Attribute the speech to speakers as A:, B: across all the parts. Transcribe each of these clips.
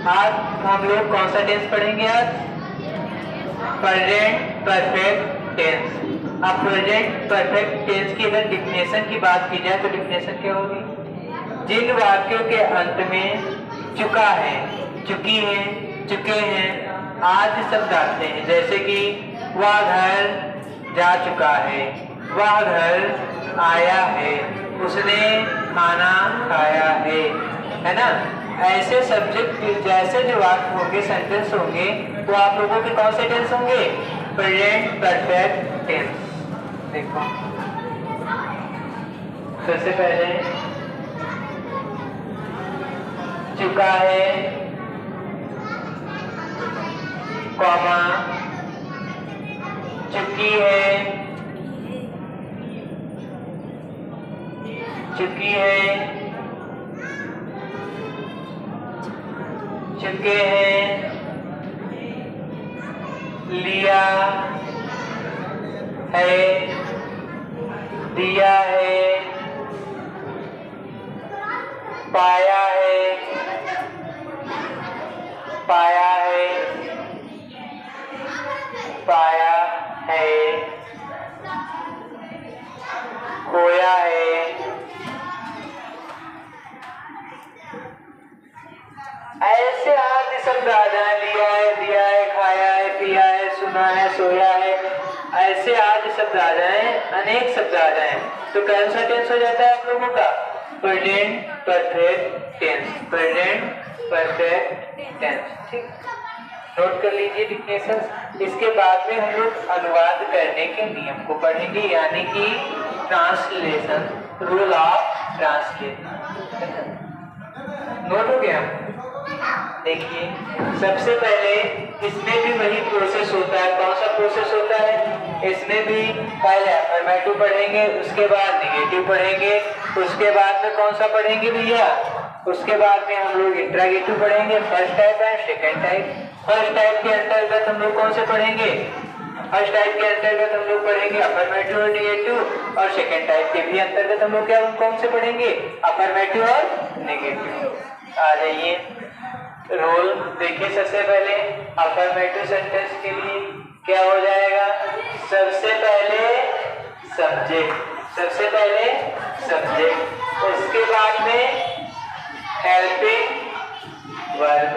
A: आज हम लोग कौन सा टेंस पढ़ेंगे? आज प्रेजेंट परफेक्ट टेंस। अब प्रेजेंट परफेक्ट टेंस की अगर डिफिनेशन की बात की जाए तो डिफिनेशन क्या होगी? जिन वाक्यों के अंत में चुका है, चुकी है, चुके हैं आदि शब्द आते हैं, जैसे कि वह घर जा चुका है, वह घर आया है, उसने खाना खाया है ना? ऐसे सब्जेक्ट जैसे जो वाक्य होंगे, सेंटेंस होंगे, तो आप लोगों के कौन से टेंस होंगे? Present perfect tense. देखो सबसे पहले चुका है, कॉमा, चुकी है, चुकी है, चुके हैं, लिया है, दिया है, पाया है, पाया है, पाया है, खोया है, ऐसे आदि शब्द आ जाए, लिया है, दिया है, खाया है, पिया है, सुना है, सोया है, ऐसे आदि शब्द आ जाए, अनेक शब्द आ जाए, तो कौन सा टेंस हो जाता है आप लोगों का? Present perfect tense. Present perfect tense. ठीक, नोट कर लीजिए डिफिनेशन। इसके बाद में हम लोग अनुवाद करने के नियम को पढ़ेंगे, यानी कि translation, rule of translation. Note हो गया? देखिए सबसे पहले इसमें भी वही प्रोसेस होता है। कौन सा प्रोसेस होता है? इसमें भी पहले अफर्मेटिव पढ़ेंगे, उसके बाद नेगेटिव पढ़ेंगे, उसके बाद में कौन सा पढ़ेंगे भैया? उसके बाद में हम लोग इंट्रोगेटिव पढ़ेंगे, first type and second type. First type के अंतर्गत हम लोग कौन से पढ़ेंगे? फर्स्ट टाइप के अंतर्गत हम लोग पढ़ेंगे अफर्मेटिव और नेगेटिव, और सेकेंड टाइप के भी अंतर्गत हम लोग क्या कौन से पढ़ेंगे? अफर्मेटिव और नेगेटिव। आ जाइए रोल देखिए। सबसे पहले अफर्मेटिव सेंटेंस के लिए क्या हो जाएगा? सबसे पहले सब्जेक्ट, सबसे पहले सब्जेक्ट, उसके बाद में हेल्पिंग वर्ब,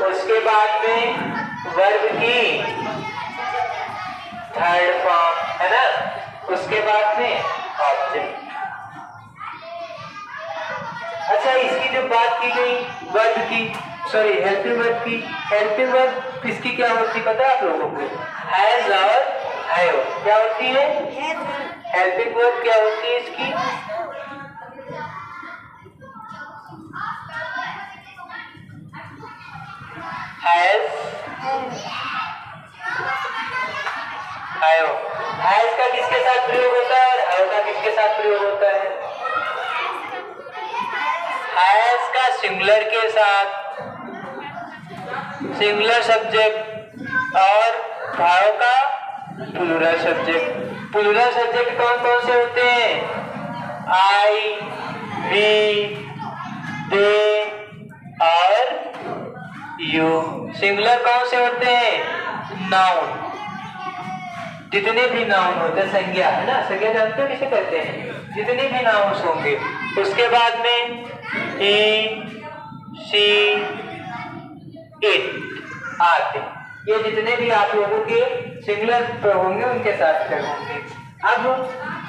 A: उसके बाद में वर्ब की थर्ड फॉर्म, है ना? उसके बाद में ऑब्जेक्ट। अच्छा, इसकी जो बात की गई वर्ब की, सॉरी हेल्पिंग वर्ब की, हेल्पिंग वर्ब किसकी क्या होती पता है आप लोगों को? हैज और हैव। क्या होती है? हेल्पिंग वर्ब क्या होती है इसकी? Has, have. हैज का किसके साथ प्रयोग होता है और हैव का किसके साथ प्रयोग होता है? हैज का सिंगुलर के साथ, सिंगुलर सब्जेक्ट, और हैव का प्लूरल सब्जेक्ट। प्लूरल सब्जेक्ट कौन कौन से होते हैं? आई, वी, दे और यू। सिंगुलर कौन से होते हैं? नाउन। जितने भी नाउन होते हैं, संज्ञा, है ना? संज्ञा जानते हो किसे कहते हैं? जितने भी नाउन्स होंगे। उसके बाद में he, she, it आते, ये जितने भी आप लोगों के सिंगुलर होंगे उनके साथ होंगे। अब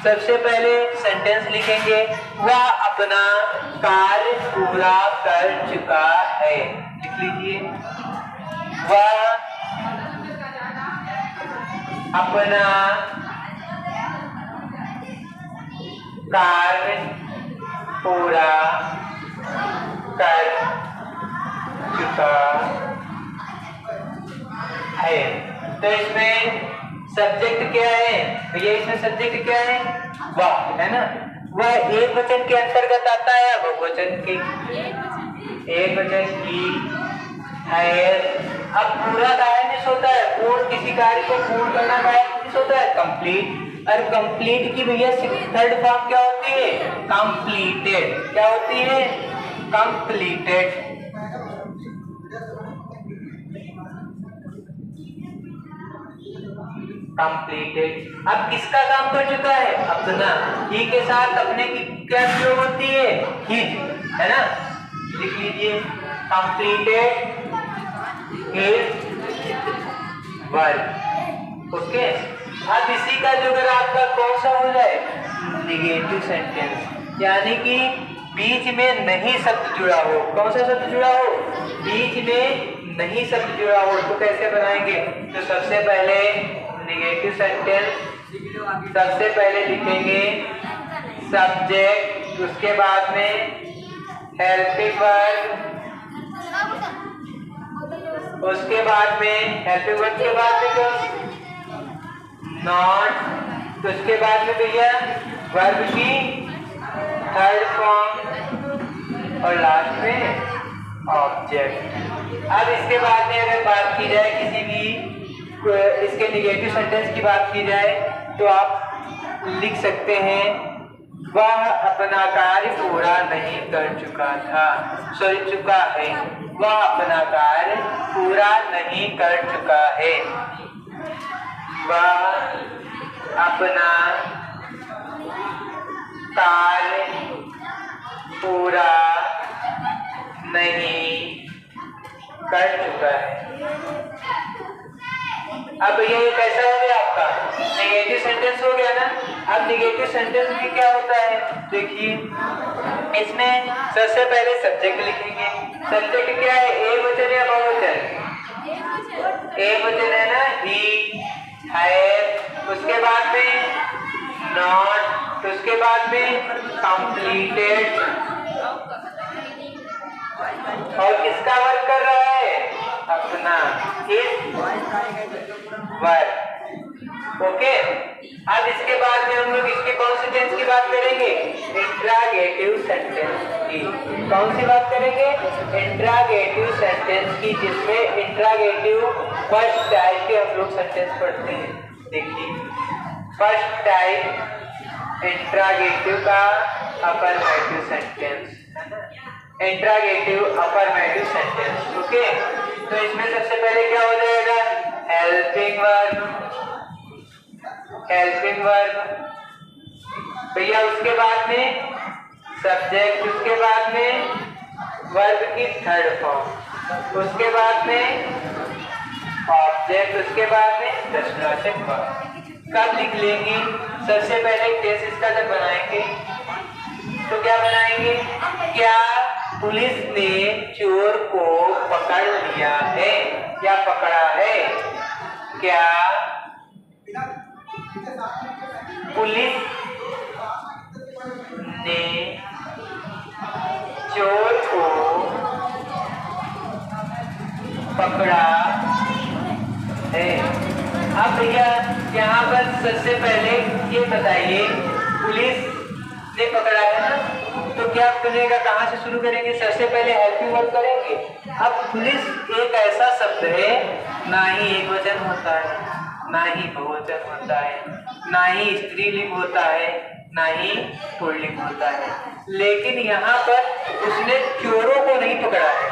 A: सबसे पहले सेंटेंस लिखेंगे, वह अपना कार्य पूरा कर चुका है। लिख लीजिए, वह अपना कार्य पूरा कर चुका है। तो इसमें सब्जेक्ट क्या है भैया? इसमें सब्जेक्ट क्या है? वह, है ना? वह एक वचन के अंतर्गत आता है या बहुवचन के? एक वचन की है। अब पूरा दायनिस होता है, पूर्ण किसी कार्य को पूर्ण करना दायनिस होता है, कंप्लीट। और कंप्लीट की भैया थर्ड फॉर्म क्या होती है? कंप्लीटेड। क्या होती है? कंप्लीटेड। कंप्लीटेड। अब किसका काम कर चुका है? अपना। ही के साथ अपने की क्या प्रयोग होती है? हिज, है ना? लिख लीजिए कंप्लीटेड हिज वर्क। ओके। अब इसी का जो अगर आपका कौन सा हो जाए? निगेटिव सेंटेंस, यानी कि बीच में नहीं शब्द जुड़ा हो। कौन सा शब्द जुड़ा हो? बीच में नहीं शब्द जुड़ा हो। तो कैसे बनाएंगे? तो सबसे पहले निगेटिव सेंटेंस, सबसे पहले लिखेंगे सब्जेक्ट, उसके बाद में हेल्पिंग वर्ब, उसके बाद में हेल्पिंग वर्ब के बाद में क्या? नॉट, तो उसके बाद में भैया वर्ब की थर्ड फॉर्म और लास्ट में ऑब्जेक्ट। अब इसके बाद में अगर बात की जाए किसी भी इसके निगेटिव सेंटेंस की बात की जाए तो आप लिख सकते हैं वह अपना कार्य पूरा नहीं कर चुका था, सॉरी चुका है, वह अपना कार्य पूरा नहीं कर चुका है, वह अपना कार्य पूरा नहीं कर चुका है। अब ये कैसा हो गया आपका? नेगेटिव सेंटेंस हो गया ना। अब नेगेटिव सेंटेंस में क्या होता है? देखिए इसमें सबसे पहले सब्जेक्ट लिखेंगे। सब्जेक्ट क्या है? एक वचन या बहुवचन? एक वचन है ना, ही, हैव, उसके बाद में नॉट, उसके बाद में कंप्लीटेड, और किसका वर्क कर रहा है? अपना, इस वर्क। ओके। अब इसके बाद में हम लोग इसके कौन से टेंस की बात करेंगे? इंट्रागेटिव सेंटेंस की। कौन सी बात करेंगे? इंट्रागेटिव सेंटेंस की, जिसमें इंट्रागेटिव फर्स्ट टाइप के हम लोग सेंटेंस पढ़ते हैं। देखिए फर्स्ट टाइप इंट्रागेटिव का affirmative sentence, interrogative affirmative sentence. Okay. तो इसमें सबसे पहले क्या हो जाएगा? हेल्पिंग वर्ब, हेल्पिंग वर्ब भैया, उसके बाद में सब्जेक्ट, उसके बाद में वर्ब की थर्ड फॉर्म, उसके बाद में ऑब्जेक्ट, उसके बाद में दशवाचक वर्ब। कब लिख लेंगे? सबसे पहले केस इसका जब बनाएंगे तो क्या बनाएंगे? क्या पुलिस ने चोर को पकड़ लिया है या पकड़ा है? क्या पुलिस ने चोर को पकड़ा है? अब भैया यहाँ पर सबसे पहले ये बताइए, पुलिस ने पकड़ा है ना, तो क्या बनेगा? कहाँ से शुरू करेंगे? सबसे पहले हेल्पिंग वर्ब करेंगे। अब पुलिस एक ऐसा शब्द है, ना ही एक वचन होता है, ना ही बहुवचन होता है, ना ही स्त्रीलिंग होता है, ना ही पुल्लिंग होता है, लेकिन यहाँ पर उसने चोरों को नहीं पकड़ा है,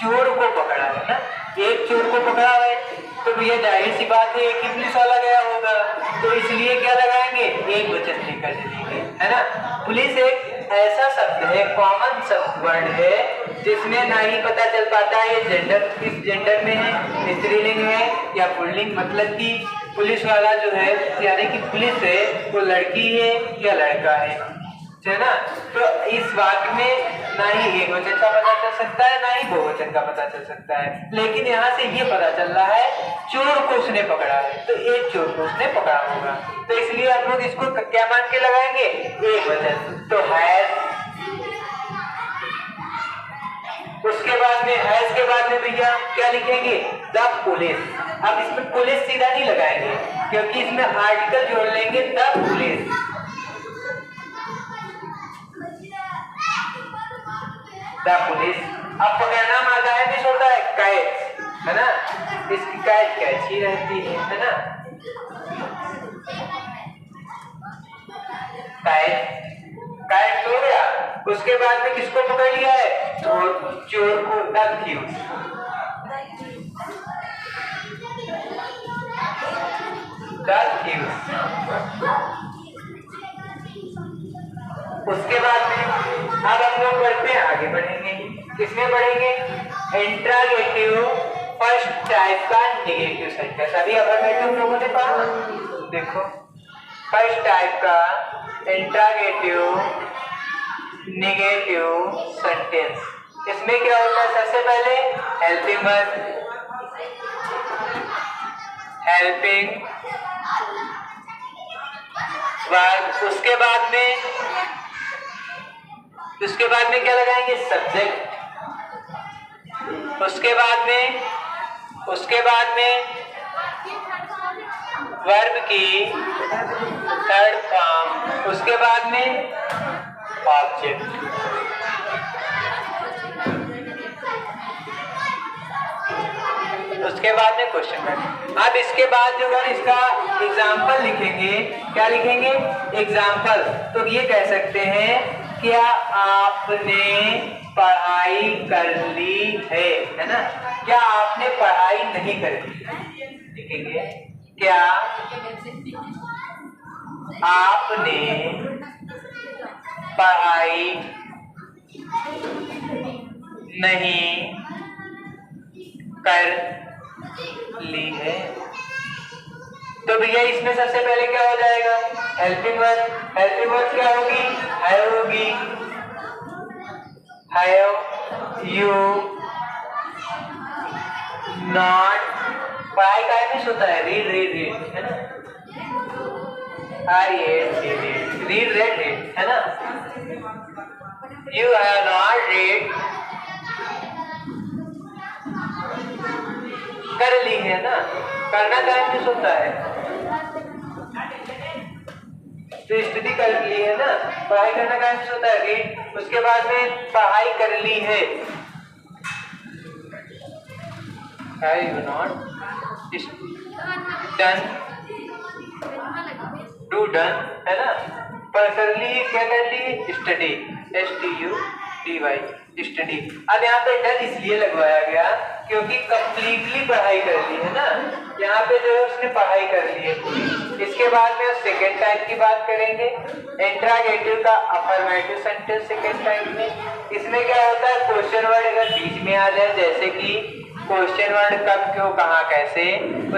A: चोर को पकड़ा है ना। एक चोर को पकड़ा है तो भैया जाहिर सी बात है एक ही पुलिस वाला गया होगा, तो इसलिए क्या लगाएंगे? एक वचन लेकर चलेंगे, है ना। पुलिस एक ऐसा शब्द है, कॉमन शब्द वर्ड है, जिसमें ना ही पता चल पाता है जेंडर किस जेंडर में है, स्त्रीलिंग है या पुल्लिंग। मतलब कि पुलिस वाला जो है, यानी कि पुलिस है, वो लड़की है या लड़का है ना। तो इस वाक्य में ना ही एक वचन का पता चल सकता है, ना ही बहुवचन का पता चल सकता है, लेकिन यहाँ से ये पता चल रहा है चोर को उसने पकड़ा है, तो एक चोर को उसने पकड़ा होगा, तो इसलिए हम लोग इसको क्या मान के लगाएंगे? एक वचन। तो हैज, उसके बाद में हैज के बाद में भैया क्या लिखेंगे? The police. अब इसमें पुलिस सीधा नहीं लगाएंगे, क्योंकि इसमें आर्टिकल जोड़ लेंगे द पुलिस। The police. अब पकड़ना मादाएं भी होता है, कैच, है ना। इसकी कैच कैची रहती है ना। कैच हो गया। उसके बाद में किसको पकड़ लिया है? चोर को, द थीव्स, द थीव्स। उसके बाद में अब हम लोग बढ़ते हैं, आगे बढ़ेंगे। किसमें बढ़ेंगे? इंट्रागेटिव फर्स्ट टाइप का नेगेटिव सेंटेंस। अभी अफर्मेटिव लोगों ने पढ़ा, देखो फर्स्ट टाइप का इंट्रागेटिव नेगेटिव सेंटेंस। इसमें क्या होता है? सबसे पहले हेल्पिंग वर्ब, हेल्पिंग वर्ब। उसके बाद में क्या लगाएंगे? सब्जेक्ट। उसके बाद में वर्ब की थर्ड फॉर्म। उसके बाद में ऑब्जेक्ट। उसके बाद में क्वेश्चन मार्क। अब इसके बाद जो है इसका एग्जाम्पल लिखेंगे। क्या लिखेंगे? एग्जाम्पल। तो ये कह सकते हैं, क्या आपने पढ़ाई कर ली है ना? क्या आपने पढ़ाई नहीं कर ली? लिखेंगे क्या आपने पढ़ाई नहीं कर ली है। तो भैया इसमें सबसे पहले क्या हो जाएगा? Helping verb. हेल्पिंग वर्ब क्या होगी? हैव होगी। Have you not. पढ़ाई का मिस होता है रीड, है ना? रीड है ना? यू हैव नॉट रीड, कर ली है ना? करना का मिस होता है, तो स्टडी कर ली है ना? पढ़ाई करना का मिस होता है रीड। उसके बाद में पढ़ाई कर ली है, have not done, do done है ना? पर कर ली, क्या कर ली? Study, STUDY, study. अब यहाँ पे डन इसलिए लगवाया गया क्योंकि कंप्लीटली पढ़ाई कर ली है ना? यहाँ पे जो है उसने पढ़ाई कर ली है पूरी। इसके बाद में सेकेंड टाइप की बात करेंगे, इंट्रागेटिव का अफर्मेटिव सेंटेंस सेकेंड टाइप में। इसमें क्या होता है? क्वेश्चन वर्ड अगर बीच में आ जाए, जैसे कि क्वेश्चन वर्ड कब, क्यों, कहाँ, कैसे।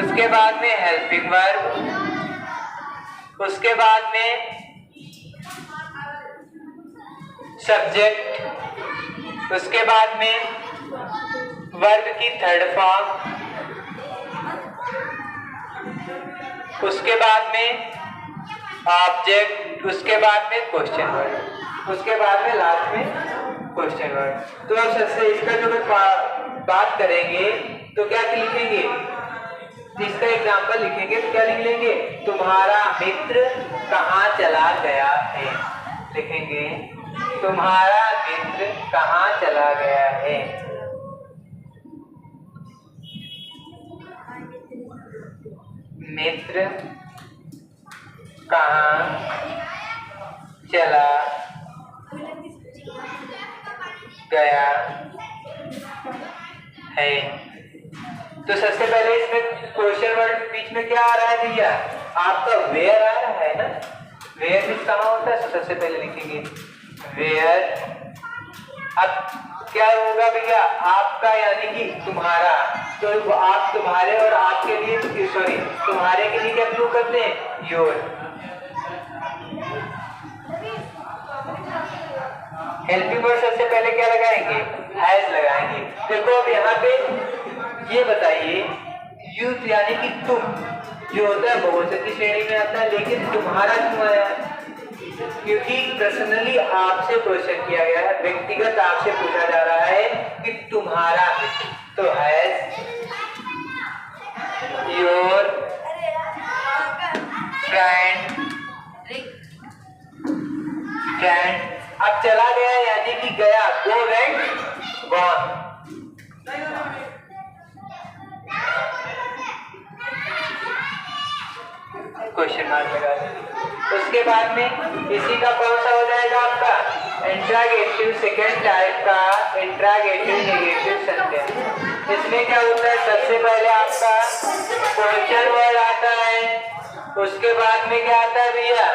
A: उसके बाद में हेल्पिंग वर्ब। उसके बाद में सब्जेक्ट। उसके बाद में वर्ब की थर्ड फॉर्म। उसके बाद में ऑब्जेक्ट। उसके बाद में क्वेश्चन वर्ड। उसके बाद में लास्ट में क्वेश्चन वर्ड। तो अब सबसे इसका जो बात करेंगे तो क्या लिखेंगे? इसका एग्जाम्पल लिखेंगे तो क्या लिख लेंगे? तुम्हारा मित्र कहाँ चला गया है। लिखेंगे तुम्हारा मित्र कहाँ चला गया है। मित्र कहाँ चला गया है। तो सबसे पहले इसमें क्वेश्चन वर्ड बीच में क्या आ रहा है भैया? आपका वेयर आ रहा है ना? वेयर भी कहाँ होता है? तो सबसे पहले लिखेंगे वेयर। अब क्या होगा भैया? आपका यानी कि तुम्हारा, तो आप तुम्हारे और आपके लिए, सॉरी तुम्हारे के लिए क्या प्रयोग करते हैं? योर। हेल्पिंग वर्ड सबसे पहले क्या लगाएंगे? हैज लगाएंगे। देखो अब यहाँ पे ये बताइए, यूथ यानी कि तुम जो होता है बहुवचन की श्रेणी में आता है, लेकिन तुम्हारा क्यों आया? क्योंकि पर्सनली आपसे क्वेश्चन किया गया है, व्यक्तिगत आपसे पूछा जा रहा है कि तुम्हारा। तो हैज योर फ्रेंड। अब चला गया यानी कि गया, go went gone. Question mark लगा दें। उसके बाद में इसी का कौन सा हो जाएगा आपका? इंट्रागेटिव सेकेंड टाइप का इंट्रागेटिव नेगेटिव सेंटेंस। इसमें इसमें क्या होता है, सबसे पहले आपका क्वेश्चन वर्ड आता है, उसके बाद में क्या आता है भैया,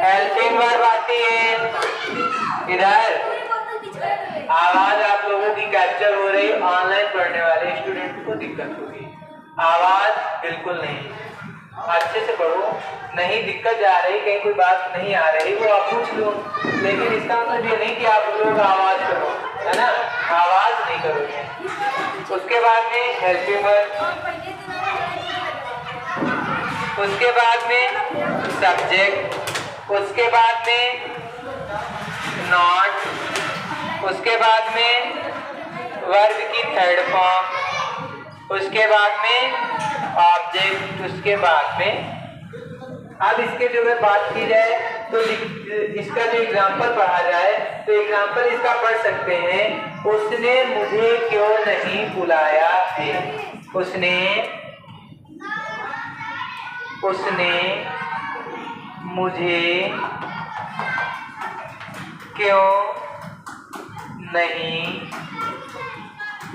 A: हेल्पिंग वर्ब आती है। इधर आवाज आप लोगों की कैप्चर हो रही, ऑनलाइन पढ़ने वाले स्टूडेंट को दिक्कत होगी, आवाज बिल्कुल नहीं, अच्छे से पढ़ो, नहीं दिक्कत जा रही, कहीं कोई बात नहीं आ रही वो आप पूछ लो, लेकिन इसका मतलब ये नहीं कि आप लोग आवाज करो, है ना, आवाज नहीं करोगे। उसके बाद में हेल्पिंग वर्ब, उसके बाद में सब्जेक्ट, उसके बाद में नॉट, उसके बाद में वर्ब की थर्ड फॉर्म, उसके बाद में ऑब्जेक्ट, उसके बाद में। अब इसके जो अगर बात की जाए तो इसका जो एग्जाम्पल पढ़ा जाए तो एग्जाम्पल इसका पढ़ सकते हैं, उसने मुझे क्यों नहीं बुलाया है, उसने मुझे क्यों नहीं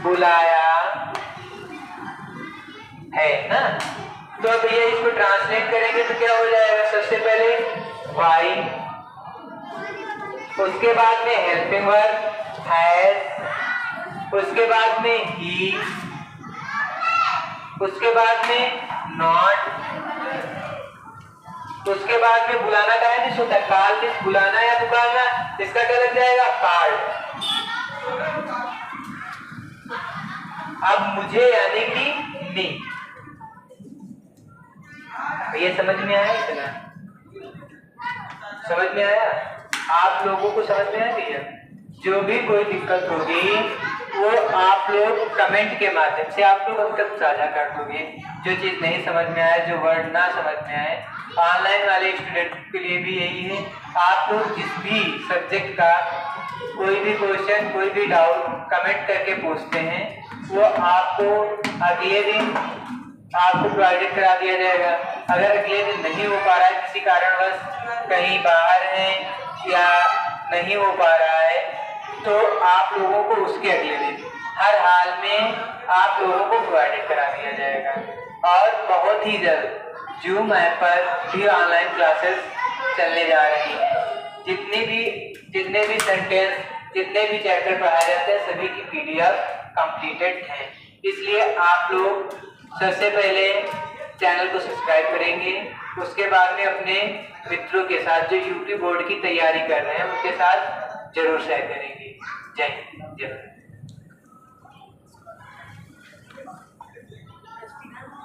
A: बुलाया है ना। तो अब भैया इसको ट्रांसलेट करेंगे तो क्या हो जाएगा, सबसे पहले वाई, उसके बाद में हेल्पिंग वर्ब हैज, उसके बाद में ही, उसके बाद में नॉट, उसके बाद में बुलाना का है होता है, काल में बुलाना या पुकारना, इसका क्या लग जाएगा, कार्ड। अब मुझे यानी कि मी, ये समझ में आया, इतना समझ में आया, आप लोगों को समझ में आया भैया। जो भी कोई दिक्कत होगी वो आप लोग कमेंट के माध्यम से आप लोग हम तक साझा कर दोगे, जो चीज नहीं समझ में आए, जो वर्ड ना समझ में आए। ऑनलाइन वाले स्टूडेंट के लिए भी यही है, आप लोग जिस भी सब्जेक्ट का कोई भी क्वेश्चन, कोई भी डाउट कमेंट करके पूछते हैं, वो आपको अगले दिन आपको प्रोवाइड करा दिया जाएगा। अगर अगले दिन नहीं हो पा रहा है, किसी कारणवश कहीं बाहर हैं या नहीं हो पा रहा है, तो आप लोगों को उसके अगले दिन हर हाल में आप लोगों को प्रोवाइड करा दिया जाएगा। और बहुत ही जल्द जूम ऐप पर भी ऑनलाइन क्लासेस चलने जा रही हैं। जितने भी सेंटेंस, जितने भी चैप्टर पढ़ाए जाते हैं, सभी की PDF कंप्लीटेड है। इसलिए आप लोग सबसे पहले चैनल को सब्सक्राइब करेंगे, उसके बाद में अपने मित्रों के साथ जो यूपी बोर्ड की तैयारी कर रहे हैं उनके साथ जरूर शेयर करेंगे। जय हिंद, जय भारत।